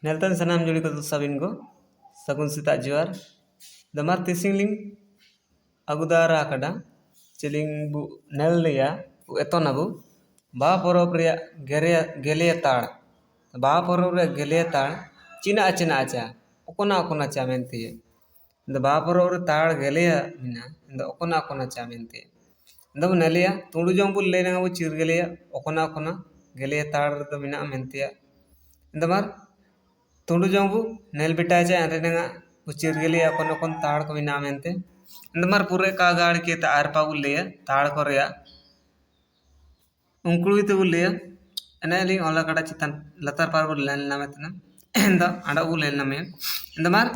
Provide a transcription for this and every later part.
नेलतन सनाम जुड़ी को सबिन को सगुन सीता जुआर दमार तिसिंगलिंग अगुदारा कड़ा चिलिंग बु नेल लिया एतोनबु बा परब रे गेले ताड़ बा परब रे गेले ताड़ चिना चिना चा ओकोना चा मेनती बा परब रे ताड़ गेले मिना ओकोना चा मेनती इंदब नेलिया तुंडु जंबु लेना वो चिर गेले ओकोना गेले ताड़ द मिना मेनती इंदमार तुंडु जंबु नेल बिटाचा एरेनगा उचिर गेले ओकोन ताड़ को मिना मेनते इंदमार पूरे का गाड़ के तार पागु ले ताड़ को रेया उंकुड़ुते बुलिया एनेलिंग ओला कड़ा चितन लतार पार बुल लेन नामे तना इंदा आड़ा बुल लेन नामे इंदमार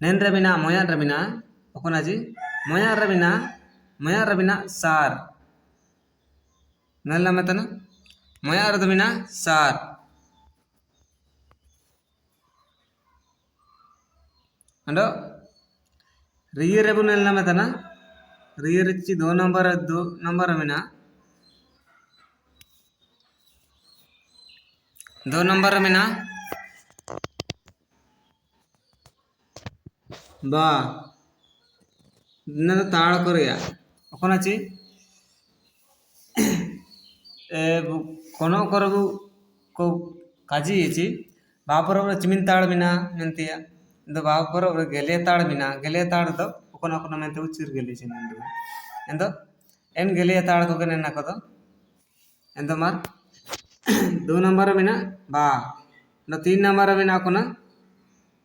नेन रबिना मोया रबिना ओकोना जी मोया रबिना सार नेल नामे तना मोया रबिना सार अंडो रिये रेबु नेल नामे तना रिये रिच्ची 2 नंबर रबिना 2 नंबर में ना बा न ताड़ कोरिया ओकोना ची कोनो करबु को काजी ची बापर चिमिन ताड़ बिना मेंतिया द बापर गेले ताड़ बिना गेले ताड़ दो ओकोना मेंते उचिर गेले ची नंदु एंदो एन गेले ताड़ को गने ना को दो एंदो मार 2 नंबर में ना बा न 3 नंबर में ना कोना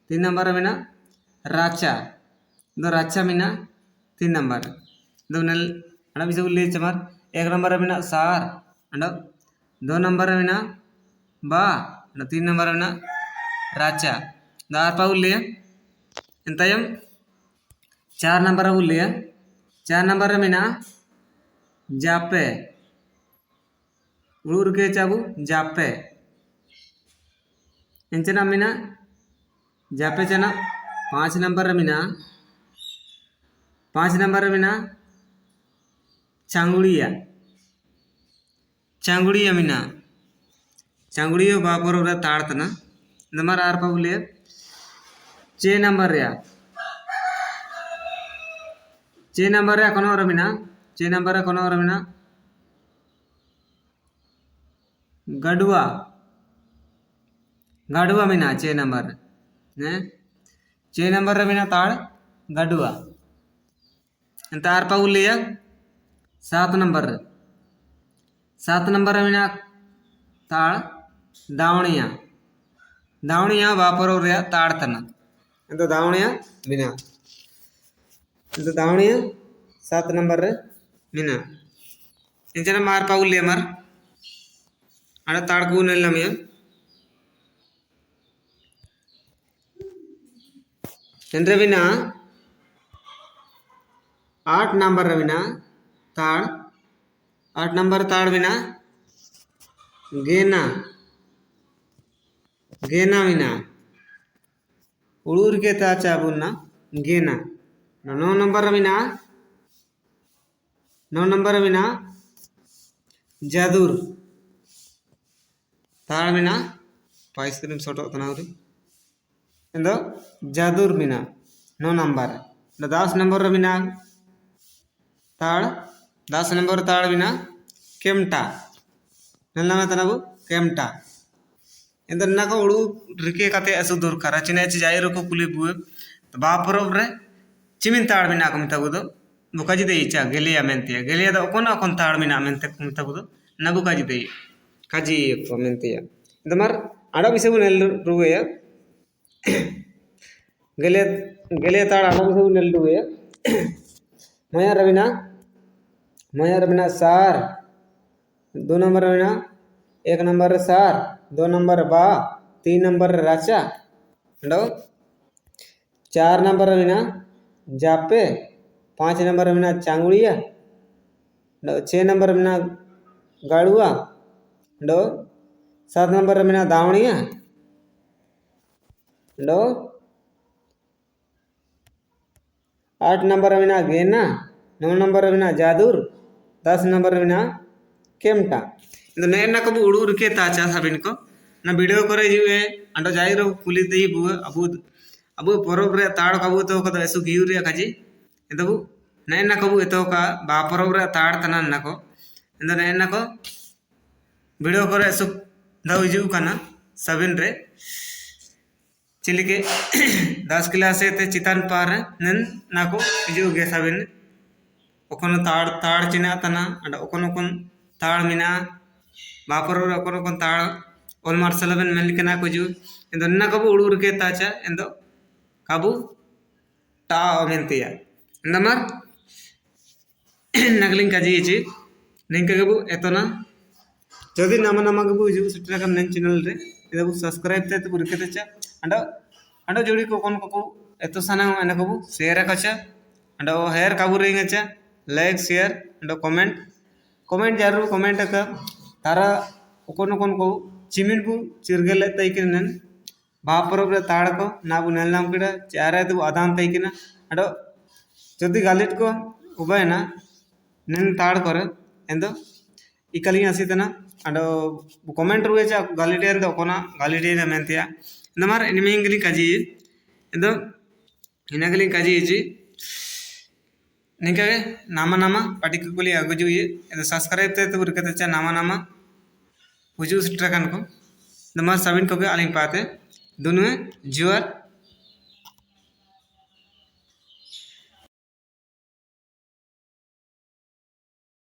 3 नंबर में ना राचा दो राचा में ना 3 नंबर दो नल अना बिसे उल्ले चमार 1 नंबर में ना सार अंडो 2 नंबर में ना बा न 3 नंबर में ना राचा दार पा उल्ले इंतयम 4 नंबर उल्ले 4 नंबर में ना जापे उड़ूर के चाबू जापे इंचना मीना जापे चना 5 नंबर मीना 5 नंबर मीना चांगुड़िया मीना चांगुड़ियो बापर रे ताड़तना नंबर आर पबले 6 नंबर या 6 नंबर या कोनो रमीना 6 नंबर या कोनो रमीना गडुआ मीना 6 नंबर ने 6 नंबर मीना ताड़ गडुआ तार पाउल लिया 7 नंबर मीना ताड़ दावणिया वापर ताड़ तना इंत दावणिया मीना इंत दावणिया 7 नंबर मीना इंचना मार पाउल लिया मार आड़ा ताड़कू नेल नमिया एंद्रे बिना 8 नंबर रविना ताड़ 8 नंबर ताड़ बिना गेना मीना उड़ूर के ताचा बुना गेना 9 नंबर बिना जादूर ताड़ मीना पाइस क्रीम सोटो तनावरी इंदो जादूर मीना 9 नंबर 10 नंबर मीना ताड़ 10 नंबर ताड़ मीना केमटा नल्ला में तनाबु केमटा इंदो नाको उड़ू रिके काते असु दरकार चिने ची जाई रको कुली बुए बापरो रे चिमिन ताड़ मीना को मिताबु दो बुकाजी दे इचा गेलिया मेंतिया गेलिया दो कोन ताड़ मीना मेंते को मिताबु दो ना बुकाजी दे काजी को मेंतिया दमर आड़ा बिसे नेल रुया गेले ताड़ आड़ा बिसे नेल रुया मोया रबिना सार 2 नंबर रबिना 1 नंबर सार 2 नंबर बा 3 नंबर राचा अंडो 4 नंबर रबिना जापे 5 नंबर रबिना चांगुड़िया 6 नंबर रबिना गाड़ुआ अंडो 7 नंबर रबिना दावणिया अंडो 8 नंबर रबिना गेना 9 नंबर रबिना जादूर 10 नंबर रबिना केमटा नैना को उड़ूर के ताचा साबिन को ना वीडियो करे जुए अंडो जाइरो कुली दई बुए अबु परब रे ताड़ कबु तो कद एसु गियु रे काजी इंदबु नैना कबु एतो का बा परब रे ताड़ तना नको इंद नैना को वीडियो करे एसु दव हिजु कना सबिन रे चिलिके 10 क्लास ते चितान पार नन नाको हिजु गे सबिन ओकोन ताड़ चिना तना अंड ओकोन ताड़ मिना बापर ओकोन ताड़ ओल मार्सलबन मेलिकना को जु इंदो नन्ना कबु उड़ुर के ताचा इंदो काबू टा मेंतिया इंदमर नगलिंग काजी निंका गबु एतना जदि नामा नामा गबु हिजु सिटना कन नन चैनल रे इदबु सब्सक्राइब ते पुरकेतेचा अंडो जोड़ी को कोन एतो साना एना कबु शेयर कचा अंडो हेयर काबु रेंगचा लाइक शेयर अंडो कमेंट जरूर कमेंट का तारा ओकोन को चिमिन बु चिरगले तैकिन बापरब रे ताड़ को नाबु नेलनाम किड़ा चारे दु आदान तैकिना अंडो जदि गालिट को उबायना नेन ताड़ करे एंदो इकलिंग आसीतना अंडो कमेंट रुएचा गालिटे एंदो कोना गालिटे ना मेंतिया नमार इनिमिंगली काजी एंदो इनागली काजी इजी निका नामा पाटिकुली अगजुये एंदो सब्सक्राइब ते बुरकतेचा नामा हुजू सिट्रकन को नमार सबिन को भी आलिंग पाते दोनों जुआर